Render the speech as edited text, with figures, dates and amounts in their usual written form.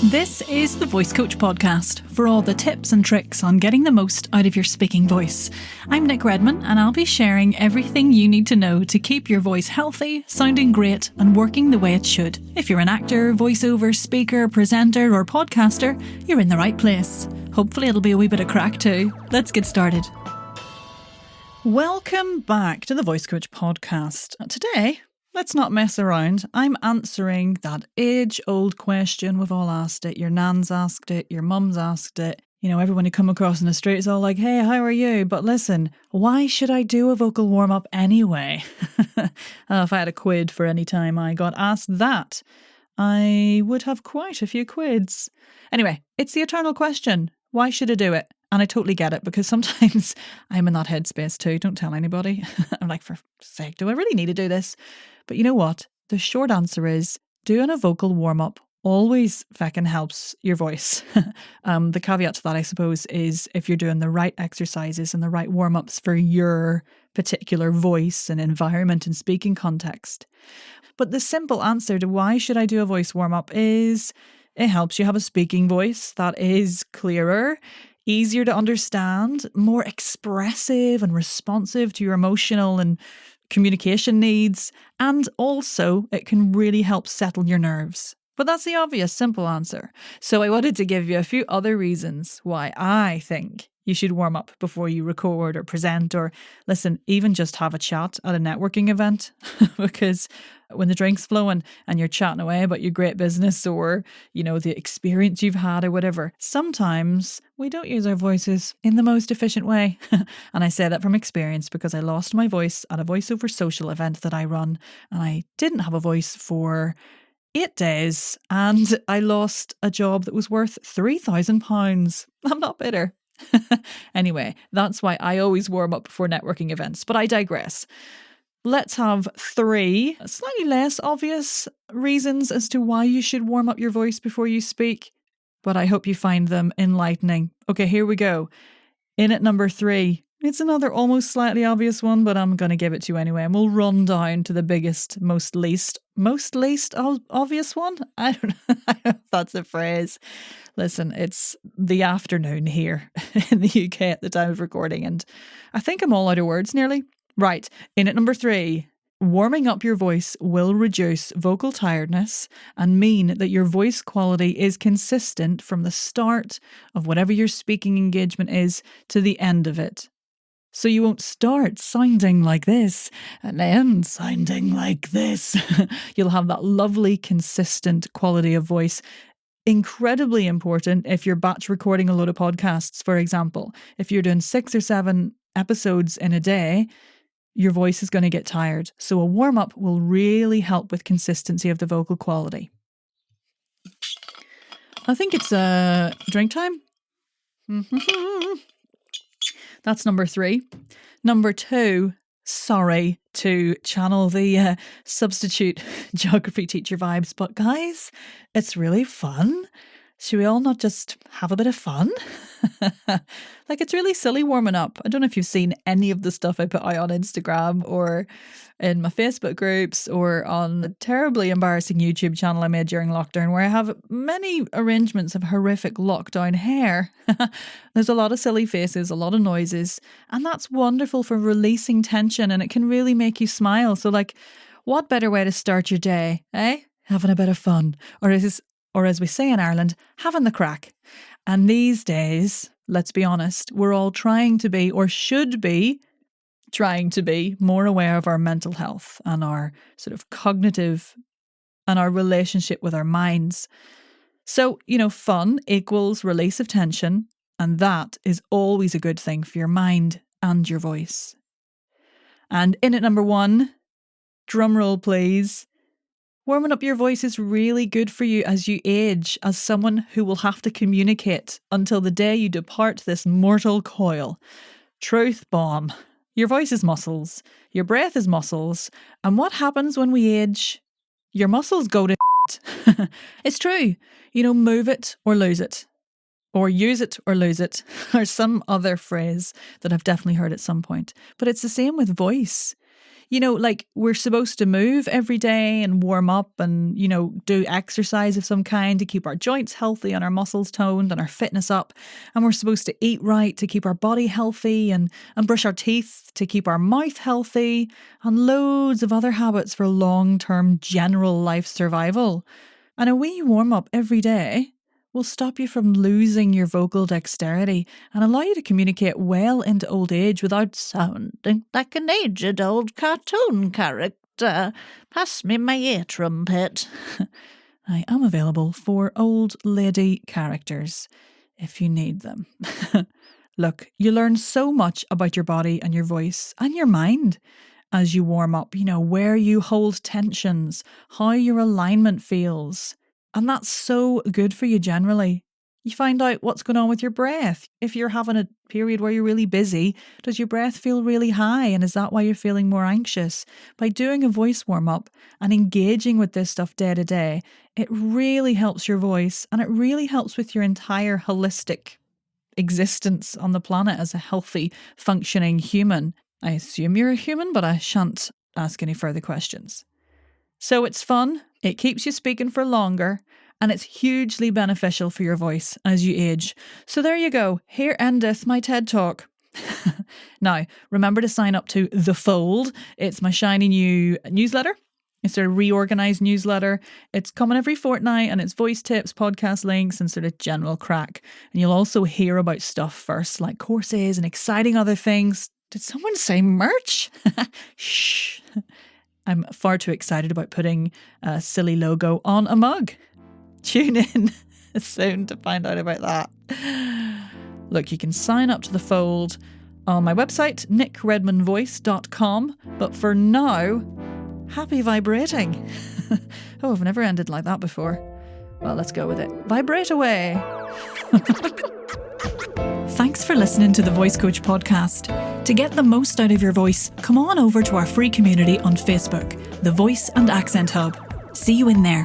This is the Voice Coach Podcast for all the tips and tricks on getting the most out of your speaking voice. I'm Nic Redman and I'll be sharing everything you need to know to keep your voice healthy, sounding great and working the way it should. If you're an actor, voiceover, speaker, presenter or podcaster, you're in the right place. Hopefully it'll be a wee bit of crack too. Let's get started. Welcome back to the Voice Coach Podcast. Today, let's not mess around. I'm answering that age-old question we've all asked it. Your nan's asked it, your mum's asked it. You know, everyone you come across in the street is all like, hey, how are you? But listen, why should I do a vocal warm-up anyway? If I had a quid for any time I got asked that, I would have quite a few quids. Anyway, it's the eternal question. Why should I do it? And I totally get it because sometimes I'm in that headspace too. Don't tell anybody. I'm like, for sake, do I really need to do this? But you know what? The short answer is doing a vocal warm-up always feckin' helps your voice. The caveat to that, I suppose, is if you're doing the right exercises and the right warm-ups for your particular voice and environment and speaking context. But the simple answer to why should I do a voice warm-up is it helps you have a speaking voice that is clearer, easier to understand, more expressive and responsive to your emotional and communication needs, and also it can really help settle your nerves. But that's the obvious, simple answer. So I wanted to give you a few other reasons why I think you should warm up before you record or present or, listen, even just have a chat at a networking event. Because when the drink's flowing and you're chatting away about your great business or, you know, the experience you've had or whatever, sometimes we don't use our voices in the most efficient way. And I say that from experience because I lost my voice at a voiceover social event that I run, and I didn't have a voice for 8 days, and I lost a job that was worth £3,000. I'm not bitter. Anyway, that's why I always warm up before networking events, but I digress. Let's have 3 slightly less obvious reasons as to why you should warm up your voice before you speak, but I hope you find them enlightening. Okay, here we go. In at number 3. It's another almost slightly obvious one, but I'm going to give it to you anyway. And we'll run down to the biggest, most least obvious one? I don't know if that's a phrase. Listen, it's the afternoon here in the UK at the time of recording, and I think I'm all out of words nearly. Right, in at number 3. Warming up your voice will reduce vocal tiredness and mean that your voice quality is consistent from the start of whatever your speaking engagement is to the end of it. So you won't start sounding like this and end sounding like this. You'll have that lovely, consistent quality of voice. Incredibly important if you're batch recording a load of podcasts, for example. If you're doing 6 or 7 episodes in a day, your voice is going to get tired. So a warm-up will really help with consistency of the vocal quality. I think it's drink time. That's number 3. Number 2, sorry to channel the substitute geography teacher vibes, but guys, it's really fun. Should we all not just have a bit of fun? Like, it's really silly warming up. I don't know if you've seen any of the stuff I put out on Instagram or in my Facebook groups or on the terribly embarrassing YouTube channel I made during lockdown, where I have many arrangements of horrific lockdown hair. There's a lot of silly faces, a lot of noises, and that's wonderful for releasing tension, and it can really make you smile. So, like, what better way to start your day, eh? Having a bit of fun. Or as we say in Ireland, having the crack. And these days, let's be honest, we're all trying to be, or should be, trying to be more aware of our mental health and our sort of cognitive and our relationship with our minds. So, you know, fun equals release of tension, and that is always a good thing for your mind and your voice. And in at number 1, drum roll please. Warming up your voice is really good for you as you age, as someone who will have to communicate until the day you depart this mortal coil. Truth bomb. Your voice is muscles. Your breath is muscles. And what happens when we age? Your muscles go to shit. It's true. You know, move it or lose it. Or use it or lose it. Or some other phrase that I've definitely heard at some point. But it's the same with voice. Like we're supposed to move every day and warm up and, do exercise of some kind to keep our joints healthy and our muscles toned and our fitness up. And we're supposed to eat right to keep our body healthy and brush our teeth to keep our mouth healthy and loads of other habits for long-term general life survival. And a wee warm up every day will stop you from losing your vocal dexterity and allow you to communicate well into old age without sounding like an aged old cartoon character. Pass me my ear trumpet. I am available for old lady characters if you need them. Look, you learn so much about your body and your voice and your mind as you warm up, where you hold tensions, how your alignment feels. And that's so good for you generally. You find out what's going on with your breath. If you're having a period where you're really busy, does your breath feel really high? And is that why you're feeling more anxious? By doing a voice warm-up and engaging with this stuff day to day, it really helps your voice and it really helps with your entire holistic existence on the planet as a healthy, functioning human. I assume you're a human, but I shan't ask any further questions. So it's fun, it keeps you speaking for longer, and it's hugely beneficial for your voice as you age. So there you go, here endeth my TED Talk. Now, remember to sign up to The Fold. It's my shiny new newsletter. It's a reorganised newsletter. It's coming every fortnight and it's voice tips, podcast links and sort of general crack. And you'll also hear about stuff first, like courses and exciting other things. Did someone say merch? Shh. I'm far too excited about putting a silly logo on a mug. Tune in soon to find out about that. Look, you can sign up to The Fold on my website, nicredmanvoice.com. But for now, happy vibrating. Oh, I've never ended like that before. Well, let's go with it. Vibrate away. Thanks for listening to the Voice Coach podcast. To get the most out of your voice, come on over to our free community on Facebook, The Voice and Accent Hub. See you in there.